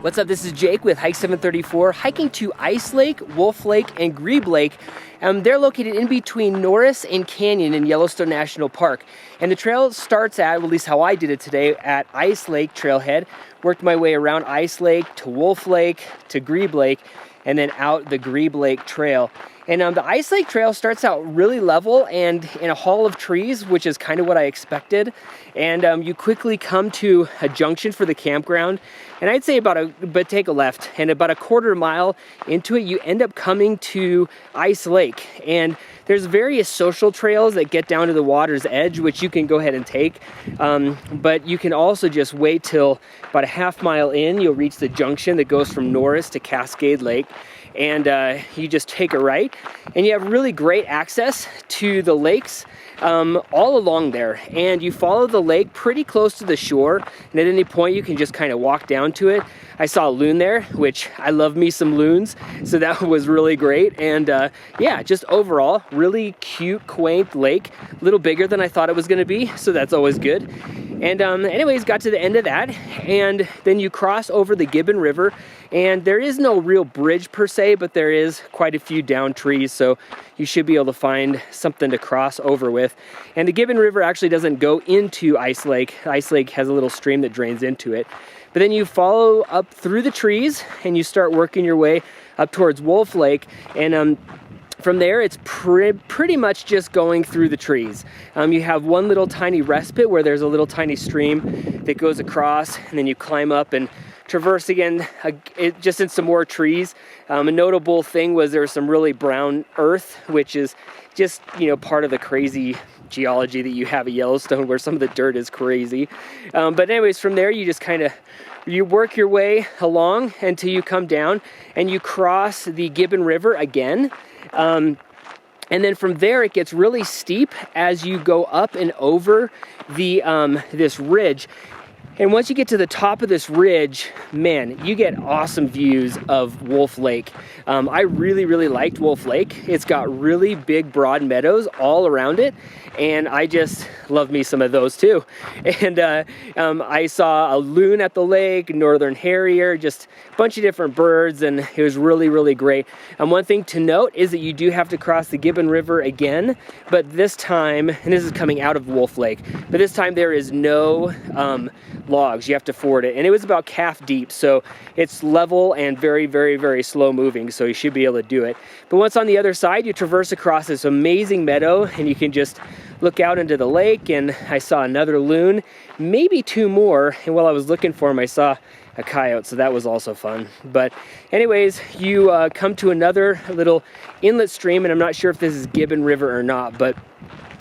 What's up? This is Jake with Hike 734, hiking to Ice Lake, Wolf Lake, and Grebe Lake. They're located in between Norris and Canyon in Yellowstone National Park. And the trail starts at, well, at least how I did it today, at Ice Lake Trailhead. Worked my way around Ice Lake to Wolf Lake to Grebe Lake, and then out the Grebe Lake Trail. And the Ice Lake Trail starts out really level and in a hall of trees, which is kind of what I expected. And you quickly come to a junction for the campground. And I'd say but take a left, and about a quarter mile into it, you end up coming to Ice Lake. And there's various social trails that get down to the water's edge, which you can go ahead and take. But you can also just wait till about a half mile in, you'll reach the junction that goes from Norris to Cascade Lake. And you just take a right, and you have really great access to the lakes all along there. And you follow the lake pretty close to the shore, and at any point you can just kind of walk down to it. I saw a loon there, which I love me some loons, so that was really great. And yeah, just overall, really cute, quaint lake. A little bigger than I thought it was going to be, so that's always good. And anyways, got to the end of that, and then you cross over the Gibbon River, and there is no real bridge per se, but there is quite a few down trees, so you should be able to find something to cross over with. And the Gibbon River actually doesn't go into Ice Lake. Ice Lake has a little stream that drains into it. But then you follow up through the trees, and you start working your way up towards Wolf Lake, and from there, it's pretty much just going through the trees. You have one little tiny respite where there's a little tiny stream that goes across, and then you climb up and traverse again, just in some more trees. A notable thing was there was some really brown earth, which is just, part of the crazy geology that you have at Yellowstone, where some of the dirt is crazy. But anyways, from there, you just you work your way along until you come down and you cross the Gibbon River again. And then from there, it gets really steep as you go up and over this ridge. And once you get to the top of this ridge, man, you get awesome views of Wolf Lake. I really, really liked Wolf Lake. It's got really big, broad meadows all around it, and I just love me some of those too. And I saw a loon at the lake, northern harrier, just a bunch of different birds, and it was really, really great. One thing to note is that you do have to cross the Gibbon River again, but this time, and this is coming out of Wolf Lake, but this time there is no logs. You have to ford it, and it was about calf deep, so it's level and very, very, very slow moving, so you should be able to do it. But once on the other side, you traverse across this amazing meadow, and you can just look out into the lake. And I saw another loon, maybe two more, and while I was looking for them, I saw a coyote, so that was also fun. But anyways, you come to another little inlet stream, and I'm not sure if this is Gibbon River or not, but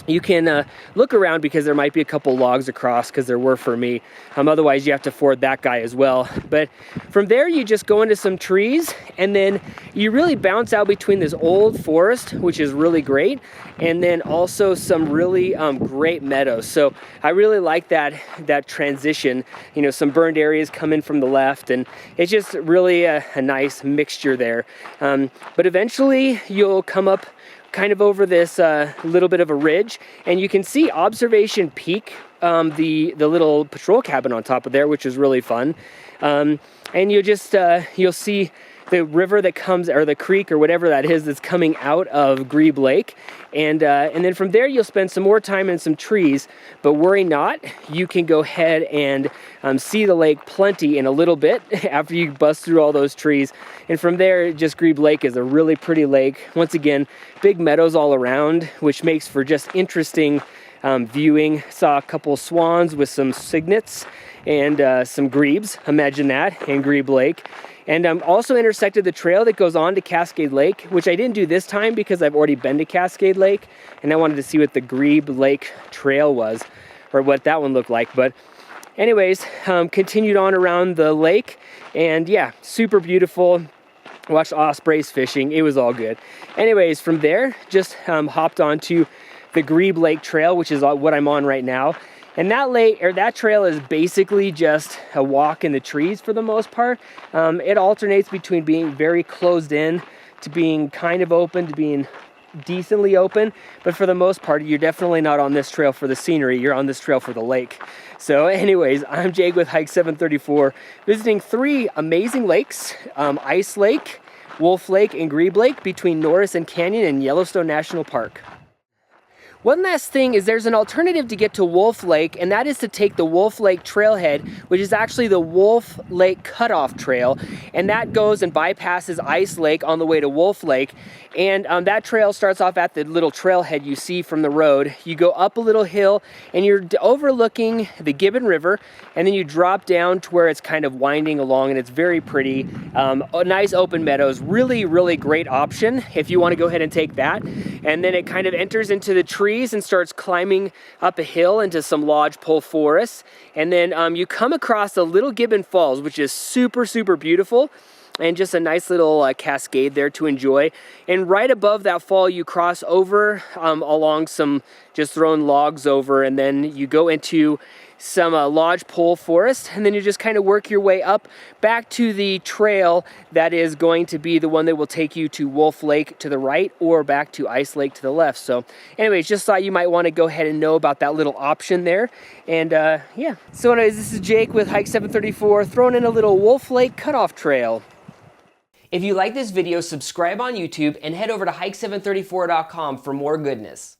you can look around because there might be a couple logs across, because there were for me. Otherwise, you have to ford that guy as well. But from there, you just go into some trees, and then you really bounce out between this old forest, which is really great, and then also some really great meadows. So I really like that transition. Some burned areas come in from the left, and it's just really a nice mixture there. But eventually, you'll come up kind of over this little bit of a ridge, and you can see Observation Peak, the little patrol cabin on top of there, which is really fun. And you'll see the river that comes, or the creek, or whatever that is, that's coming out of Grebe Lake. And then from there, you'll spend some more time in some trees, but worry not, you can go ahead and see the lake plenty in a little bit after you bust through all those trees. And from there, just Grebe Lake is a really pretty lake. Once again, big meadows all around, which makes for just interesting viewing. Saw a couple swans with some cygnets and some grebes, imagine that, in Grebe Lake. And also intersected the trail that goes on to Cascade Lake, which I didn't do this time because I've already been to Cascade Lake, and I wanted to see what the Grebe Lake Trail was, or what that one looked like. But anyways, continued on around the lake, and yeah, super beautiful. Watched ospreys fishing. It was all good. Anyways, from there, just hopped onto the Grebe Lake Trail, which is what I'm on right now. And that trail is basically just a walk in the trees for the most part. It alternates between being very closed in to being kind of open to being decently open, but for the most part, you're definitely not on this trail for the scenery. You're on this trail for the lake. So anyways, I'm Jake with Hike 734, visiting 3 amazing lakes, Ice Lake, Wolf Lake, and Grebe Lake between Norris and Canyon in Yellowstone National Park. One last thing is there's an alternative to get to Wolf Lake, and that is to take the Wolf Lake trailhead, which is actually the Wolf Lake Cutoff Trail, and that goes and bypasses Ice Lake on the way to Wolf Lake. And that trail starts off at the little trailhead you see from the road. You go up a little hill and you're overlooking the Gibbon River, and then you drop down to where it's kind of winding along, and it's very pretty. Nice open meadows, really, really great option if you want to go ahead and take that. And then it kind of enters into the trees and starts climbing up a hill into some lodgepole forests. And then you come across the little Gibbon Falls, which is super, super beautiful. And just a nice little cascade there to enjoy. And right above that fall, you cross over along some just thrown logs over, and then you go into some lodgepole forest, and then you just kind of work your way up back to the trail that is going to be the one that will take you to Wolf Lake to the right or back to Ice Lake to the left. So anyways, just thought you might want to go ahead and know about that little option there. And yeah, so anyways, this is Jake with Hike 734, throwing in a little Wolf Lake Cutoff Trail. If you like this video, subscribe on YouTube and head over to hike734.com for more goodness.